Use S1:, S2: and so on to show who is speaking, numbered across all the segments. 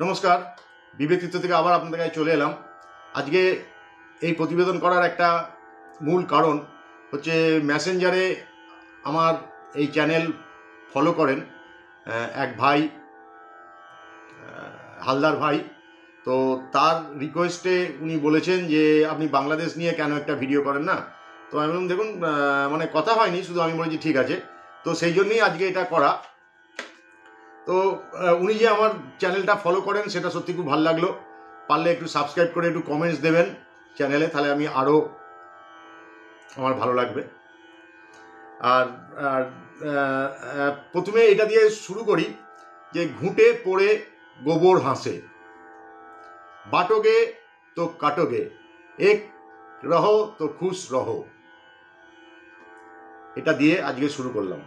S1: নমস্কার, বিবেচিত থেকে আবার আপনাদের কাছে চলে এলাম। আজকে এই প্রতিবেদন করার একটা মূল কারণ হচ্ছে মেসেঞ্জারে আমার এই চ্যানেল ফলো করেন এক ভাই, হালদার ভাই। তো তার রিকোয়েস্টে উনি বলেছেন যে আপনি বাংলাদেশ নিয়ে কেন একটা ভিডিও করেন না। তো আমি বললাম দেখুন, মানে কথা হয়নি, শুধু আমি বলেছি ঠিক আছে। তো সেই জন্যই আজকে এটা করা। তো উনি যে আমার চ্যানেলটা ফলো করেন সেটা সত্যি খুব ভালো লাগলো। পারলে একটু সাবস্ক্রাইব করে একটু কমেন্টস দেবেন চ্যানেলে, তাহলে আমি আরও আমার ভালো লাগবে। আর প্রথমে এটা দিয়ে শুরু করি যে ঘুঁটে পড়ে গোবর হাসে, বাটোগে তো কাটোগে, এক রহো তো খুশ রহো। এটা দিয়ে আজকে শুরু করলাম।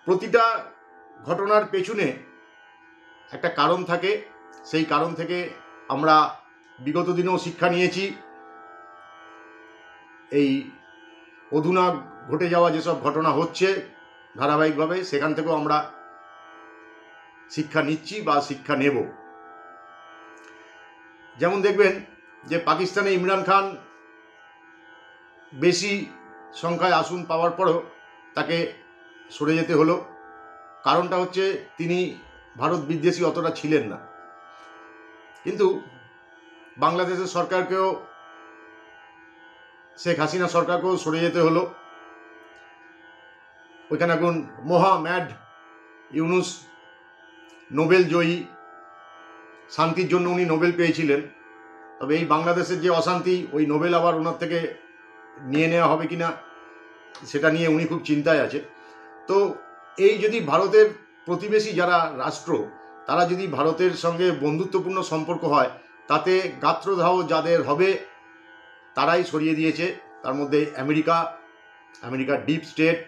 S1: প্রতিটা ঘটনার পেছনে একটা কারণ থাকে, সেই কারণ থেকে আমরা বিগত দিনেও শিক্ষা নিয়েছি। এই অধুনা ঘটে যাওয়া যেসব ঘটনা হচ্ছে ধারাবাহিকভাবে, সেখান থেকেও আমরা শিক্ষা নিচ্ছি বা শিক্ষা নেব। যেমন দেখবেন যে পাকিস্তানে ইমরান খান বেশি সংখ্যায় আসন পাওয়ার পরেও তাকে সরে যেতে হলো। কারণটা হচ্ছে তিনি ভারত বিদ্বেষী অতটা ছিলেন না। কিন্তু বাংলাদেশের সরকারকেও, শেখ হাসিনা সরকারকেও সরে যেতে হলো। ওইখানে এখন মহা ম্যাড ইউনুস, নোবেল জয়ী, শান্তির জন্য উনি নোবেল পেয়েছিলেন। তবে এই বাংলাদেশের যে অশান্তি, ওই নোবেল আবার ওনার থেকে নিয়ে নেওয়া হবে কিনা সেটা নিয়ে উনি খুব চিন্তায় আছে। তো এই যদি ভারতের প্রতিবেশী যারা রাষ্ট্র, তারা যদি ভারতের সঙ্গে বন্ধুত্বপূর্ণ সম্পর্ক হয়, তাতে গাত্রদাহ যাদের হবে তারাই সরিয়ে দিয়েছে। তার মধ্যে আমেরিকা ডিপ স্টেট,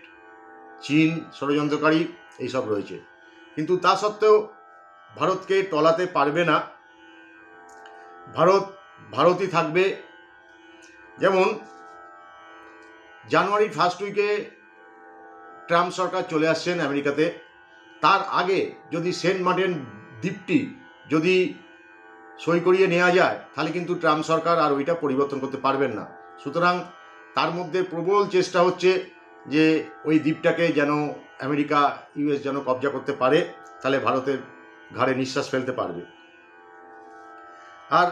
S1: চীন ষড়যন্ত্রকারী এইসব রয়েছে। কিন্তু তা সত্ত্বেও ভারতকে টলাতে পারবে না। ভারতই থাকবে। যেমন জানুয়ারি ফার্স্ট উইকে ট্রাম্প সরকার চলে আসছেন আমেরিকাতে। তার আগে যদি সেন্ট মার্টিন দ্বীপটি যদি সই করিয়ে নেওয়া যায়, তাহলে কিন্তু ট্রাম্প সরকার আর ওইটা পরিবর্তন করতে পারবেন না। সুতরাং তার মধ্যে প্রবল চেষ্টা হচ্ছে যে ওই দ্বীপটাকে যেন আমেরিকা, ইউএস যেন কবজা করতে পারে, তাহলে ভারতের ঘাড়ে নিঃশ্বাস ফেলতে পারবে। আর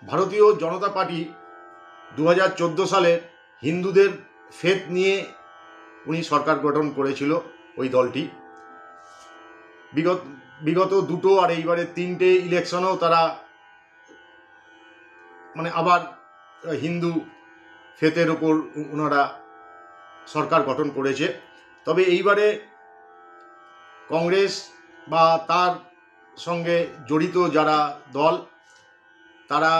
S1: ভারতীয় জনতা পার্টি 2014 সালে হিন্দুদের ফেথ নিয়ে উনি সরকার গঠন করেছিল। ওই দলটি বিগত দুটো আর এইবারে 3টে ইলেকশনেও তারা মানে আবার হিন্দু ফেথের ওপর ওনারা সরকার গঠন করেছে। তবে এইবারে কংগ্রেস বা তার সঙ্গে জড়িত যারা দল, তারা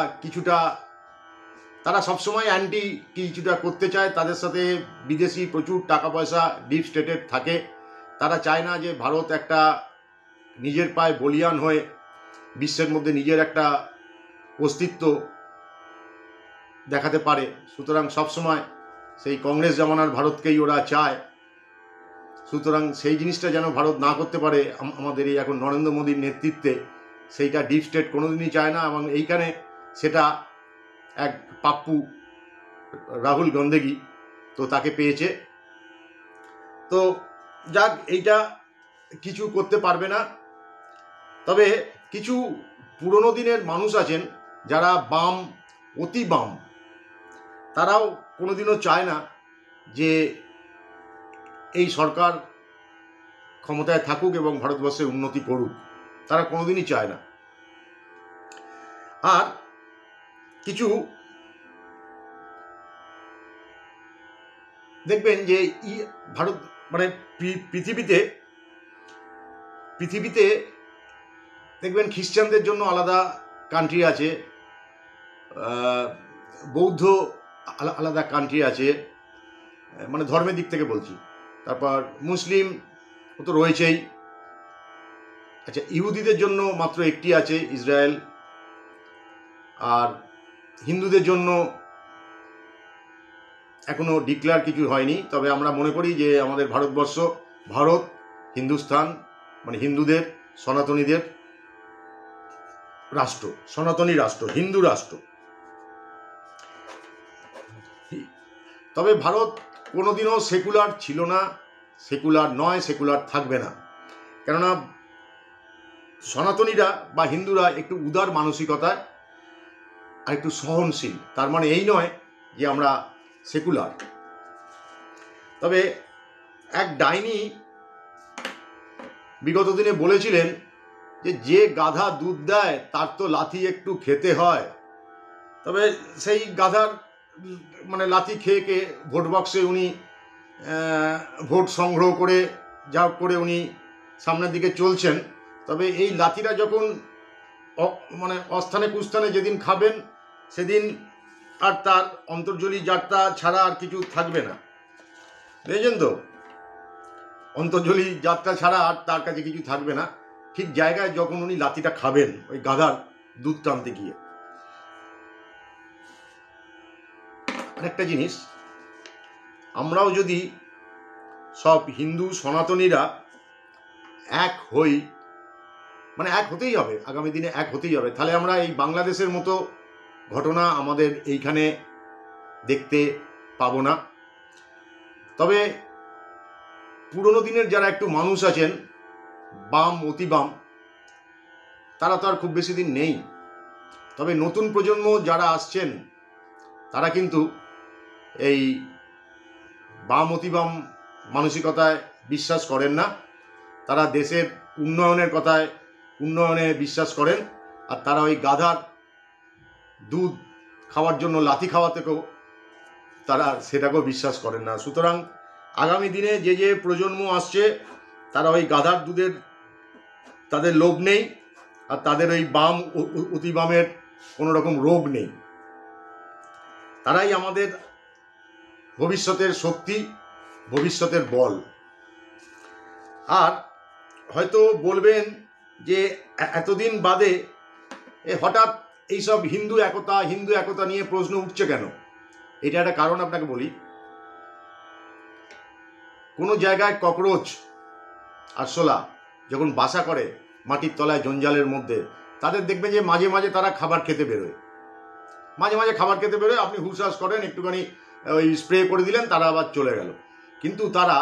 S1: সবসময় অ্যান্টি কিছুটা করতে চায়। তাদের সাথে বিদেশি প্রচুর টাকা পয়সা ডিপ স্টেটের থাকে। তারা চায় না যে ভারত একটা নিজের পায়ে বলিয়ান হয়ে বিশ্বের মধ্যে নিজের একটা অস্তিত্ব দেখাতে পারে। সুতরাং সবসময় সেই কংগ্রেস জামানার ভারতকেই ওরা চায়। সুতরাং সেই জিনিসটা যেন ভারত না করতে পারে আমাদের এই এখন নরেন্দ্র মোদীর নেতৃত্বে, সেইটা ডিপ স্টেট কোনোদিনই চায় না। এবং এইখানে সেটা এক পাপ্পু রাহুল গান্ধী তো তাকে পেয়েছে। তো যাক, এইটা কিছু করতে পারবে না। তবে কিছু পুরনো দিনের মানুষ আছেন যারা বাম, অতি বাম, তারাও কোনোদিনও চায় না যে এই সরকার ক্ষমতায় থাকুক এবং ভারতবর্ষের উন্নতি করুক। তারা কোনোদিনই চায় না। আর কিছু দেখবেন যে ভারত মানে পৃথিবীতে দেখবেন খ্রিস্টানদের জন্য আলাদা কান্ট্রি আছে, বৌদ্ধ আলাদা কান্ট্রি আছে, মানে ধর্মের দিক থেকে বলছি। তারপর মুসলিম তো রয়েছেই। আচ্ছা, ইহুদিদের জন্য মাত্র একটি আছে, ইসরায়েল। আর হিন্দুদের জন্য এখনো ডিক্লেয়ার কিছু হয়নি। তবে আমরা মনে করি যে আমাদের ভারতবর্ষ, ভারত, হিন্দুস্তান মানে হিন্দুদের, সনাতনীদের রাষ্ট্র, সনাতনী রাষ্ট্র, হিন্দু রাষ্ট্র। তবে ভারত কোনোদিনও সেকুলার ছিল না, সেকুলার নয়, সেকুলার থাকবে না। কেননা সনাতনীরা বা হিন্দুরা একটু উদার মানসিকতায় আর একটু সহনশীল। তার মানে এই নয় যে আমরা সেকুলার। তবে এক ডাইনি বিগত দিনে বলেছিলেন যে যে গাধা দুধ দেয় তার তো লাথি একটু খেতে হয়। তবে সেই গাধার মানে লাথি খেয়ে খেয়ে ভোট বক্সে উনি ভোট সংগ্রহ করে যা করে উনি সামনের দিকে চলছেন। তবে এই লাথিটা যখন মানে অস্থানে কুস্থানে যেদিন খাবেন সেদিন আর তার অন্তর্জলী যাত্রা ছাড়া আর কিছু থাকবে না, বুঝেছেন তো? অন্তর্জলী যাত্রা ছাড়া আর তার কাছে কিছু থাকবে না ঠিক জায়গায় যখন উনি লাথিটা খাবেন ওই গাধার দুধ টানতে গিয়ে। আরেকটা জিনিস, আমরাও যদি সব হিন্দু সনাতনীরা এক হই, মানে এক হতেই হবে, আগামী দিনে এক হতেই হবে, তাহলে আমরা এই বাংলাদেশের মতো ঘটনা আমাদের এইখানে দেখতে পাবো না। তবে পুরনো দিনের যারা একটু মানুষ আছেন, বাম অতি বাম, তারা তো আর খুব বেশি দিন নেই। তবে নতুন প্রজন্ম যারা আসছেন তারা কিন্তু এই বাম অতি বাম মানসিকতায় বিশ্বাস করেন না। তারা দেশের উন্নয়নে বিশ্বাস করেন, আর তারা ওই গাধার দুধ খাওয়ার জন্য লাথি খাওয়াতেও তারা সেটাকেও বিশ্বাস করেন না। সুতরাং আগামী দিনে যে যে প্রজন্ম আসছে তারা ওই গাধার দুধের তাদের লোভ নেই, আর তাদের ওই বাম অতি বামের কোনো রকম রোগ নেই। তারাই আমাদের ভবিষ্যতের শক্তি, ভবিষ্যতের বল। আর হয়তো বলবেন যে এতদিন বাদে হঠাৎ এইসব হিন্দু একতা নিয়ে প্রশ্ন উঠছে কেন? এটা একটা কারণ আপনাকে বলি। কোনো জায়গায় ককরোচ আরশোলা যখন বাসা করে মাটির তলায় জঞ্জালের মধ্যে, তাদের দেখবেন যে মাঝে মাঝে তারা খাবার খেতে বেরোয়, আপনি হুঁশাস করেন, একটুখানি ওই স্প্রে করে দিলেন, তারা আবার চলে গেল। কিন্তু তারা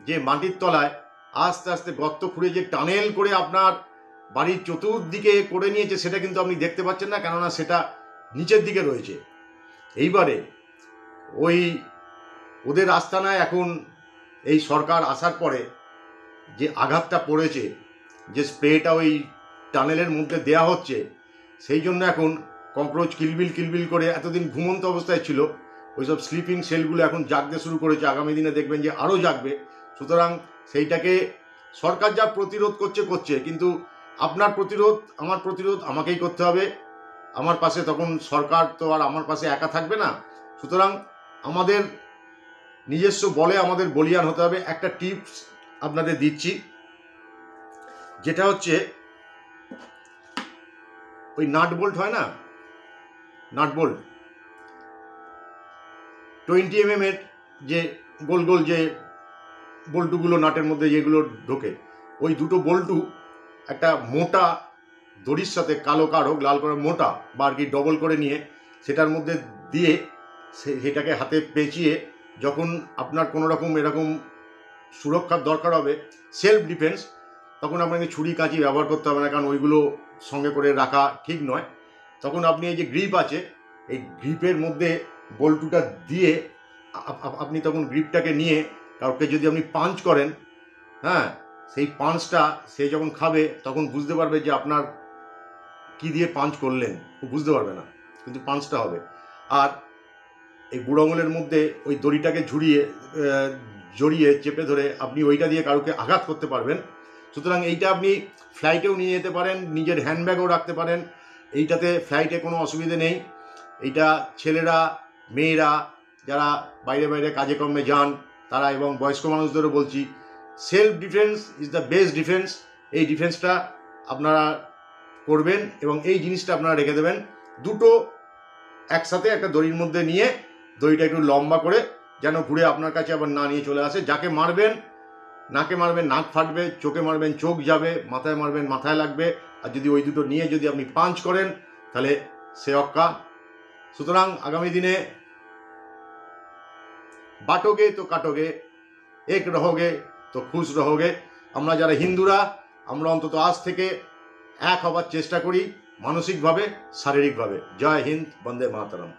S1: যে মাটির তলায় আস্তে আস্তে গর্ত খুঁড়ে যে টানেল করে আপনার বাড়ির চতুর্দিকে করে নিয়েছে, সেটা কিন্তু আপনি দেখতে পাচ্ছেন না, কেননা সেটা নিচের দিকে রয়েছে। এইবারে ওই ওদের আস্তানায় এখন এই সরকার আসার পরে যে আঘাতটা পড়েছে, যে স্প্রেটা ওই টানেলের মধ্যে দেয়া হচ্ছে, সেই জন্য এখন ককরোচ কিলবিল করে এতদিন ঘুমন্ত অবস্থায় ছিল, ওইসব স্লিপিং সেলগুলো এখন জাগতে শুরু করেছে। আগামী দিনে দেখবেন যে আরও জাগবে। সুতরাং সেইটাকে সরকার যা প্রতিরোধ করছে, কিন্তু আপনার প্রতিরোধ আমার প্রতিরোধ আমাকেই করতে হবে। আমার পাশে তখন সরকার তো আর আমার পাশে একা থাকবে না। সুতরাং আমাদের নিজস্ব বলে আমাদের বলিয়ান হতে হবে। একটা টিপস আপনাদের দিচ্ছি, যেটা হচ্ছে ওই নাট বোল্ট হয় না, নাট বোল্ট 20 mm এর যে গোল গোল যে বল্টুগুলো নাটের মধ্যে যেগুলো ঢোকে, ওই দুটো বল্টু একটা মোটা দড়ির সাথে কালো লাল করে মোটা বা আর কি ডবল করে নিয়ে সেটার মধ্যে দিয়ে সেটাকে হাতে পেঁচিয়ে যখন আপনার কোনো রকম এরকম সুরক্ষার দরকার হবে, সেলফ ডিফেন্স, তখন আপনাকে ছুরি কাঁচি ব্যবহার করতে হবে না, কারণ ওইগুলো সঙ্গে করে রাখা ঠিক নয়। তখন আপনি এই যে গ্রিপ আছে, এই গ্রিপের মধ্যে বল্টুটা দিয়ে আপনি তখন গ্রিপটাকে নিয়ে কাউকে যদি আপনি পাঞ্চ করেন, হ্যাঁ, সেই পাঞ্চটা সে যখন খাবে তখন বুঝতে পারবে যে আপনার কি দিয়ে পাঞ্চ করলেন, ও বুঝতে পারবে না, কিন্তু পাঞ্চটা হবে। আর এই বুড়ো আঙুলের মধ্যে ওই দড়িটাকে জড়িয়ে চেপে ধরে আপনি ওইটা দিয়ে কাউকে আঘাত করতে পারবেন। সুতরাং এইটা আপনি ফ্লাইটেও নিয়ে যেতে পারেন, নিজের হ্যান্ডব্যাগেও রাখতে পারেন। এইটাতে ফ্লাইটে কোনো অসুবিধে নেই। এইটা ছেলেরা, মেয়েরা যারা বাইরে কাজে কর্মে যান তারা, এবং বয়স্ক মানুষদেরও বলছি, self defence is the best defence. এই ডিফেন্সটা আপনারা করবেন এবং এই জিনিসটা আপনারা রেখে দেবেন। দুটো একসাথে একটা দড়ির মধ্যে নিয়ে দড়িটা একটু লম্বা করে, যেন ঘুরে আপনার কাছে আবার না নিয়ে চলে আসে। যাকে মারবেন, নাকে মারবেন নাক ফাটবে, চোখে মারবেন চোখ যাবে, মাথায় মারবেন মাথায় লাগবে, আর যদি ওই দুটো নিয়ে যদি আপনি পাঞ্চ করেন তাহলে সে অক্কা। সুতরাং আগামী দিনে বাটোগে তো কাটোগে, এক রহোগে তো খুশ রহোগে। আমরা যারা হিন্দুরা, আমরা অন্তত আজ থেকে এক হবার চেষ্টা করি, মানসিকভাবে, শারীরিকভাবে। জয় হিন্দ, বন্দে মাতরম।